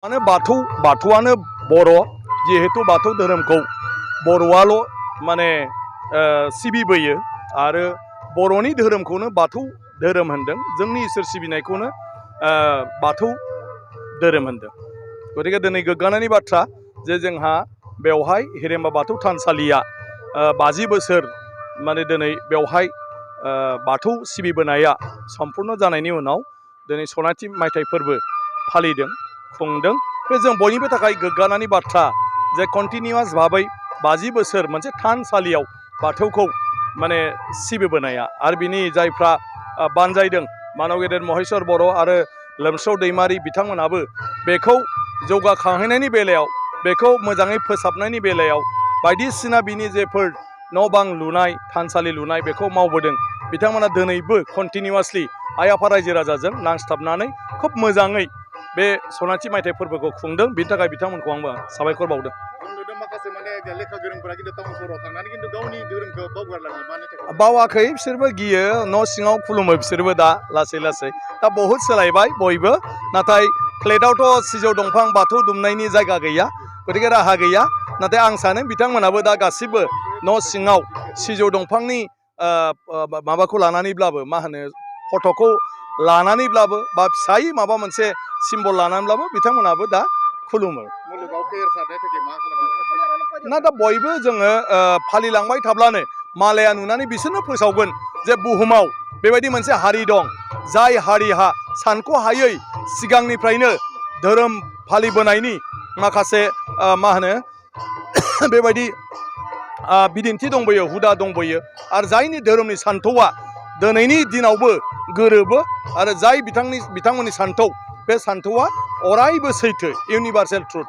माने बाथौआनो बर' जिहेतु बाथौ धोरोमखौ बर'आल' माने सिबिबोयो आरो बर'नि धोरोमखौनो बाथौ धोरोम होनदों जोंनि इसोर सिबिनायखौनो बाथौ धोरोम होनदों गतिके दिनै गोग्गानायनि बाथ्रा जे जोंहा बेवहाय हिरिम्बा बाथौ थानसालिया 50 बोसोर माने दिनै बेवहाय बाथौ सिबिबोनाया सम्पूर्ण जानायनि उनाव दिनै सनाथि मायथाइ फोरबो फालिदों खुंदों बे जों बयनिबो थाखाय गोग्गानायनि बाथ्रा जे कन्टिनिउआस भाबै 50 बोसोर मोनसे थानसालियाव बाथौखौ माने सिबिबोनाया आरो बिनि जायफ्रा बानजायदों मानव गेदेर महेश्वर बर' आरो लोमस्राव दैमारि बिथांमोनाबो बेखौ जौगाखांहोनायनि बेलायाव बेखौ मोजाङै फोसाबनायनि बेलायाव बायदिसिना बिनि जेफोर न' बां लुनाय थानसालि लुनाय बेखौ मावबोदों बिथांमोना दिनैबो कन्टिनिउआसलि आइ आफा रायजो राजाजों नांस्थाबनानै खोब मोजाङै बे सनाथि मायथाइ फोरबोखौ खुंदों बिनि थाखाय बिथांमोनखौ आंबो साबायखर बावदों। माखासे माने लेखा गोरोंफोरा खिन्थु टाउन सहराव थांनानै खिन्थु गावनि धोरोमखौ बावगारलाङो मानि थाखाय बावाखै बिसोरबो गियो न' सिङाव खुलुमो बिसोरबो दा लासै लासै दा बहुद सोलायबाय बयबो नाथाय फ्लेटआवथ' सिजौ दंफां बाथौ दुमनायनि जायगा गैया गतिके राहा गैया नाथाय आं सानो बिथांमोनाबो दा गासिबो न' सिङाव सिजौ दंफांनि माबाखौ लानानैब्लाबो मा होनो फट'खौ लानानैब्लाबो बा फिसायै माबा मोनसे सिम्बल लानानैब्लाबो बिथांमोनाबो दा खुलुमो। ना दा बयबो जोङो फालिलांबाय थाब्लानो मालाया नुनानै बिसोरनो फोसावगोन जे बुहुमाव बेबायदि मोनसे हारि दं जाय हारिहा सानख'हायै सिगांनिफ्रायनो धोरोम फालिबोनायनि माखासे मा होनो बेबायदि बिदिन्थि दंबोयो हुदा दंबोयो आरो जायनि धोरोमनि सान्थौआ दिनैनि दिनावबो गोरोबो आरो जाय बिथांमोननि सान्थौ बे सान्थौआ अरायबो सैथो इउनिभार्सेल ट्रुथ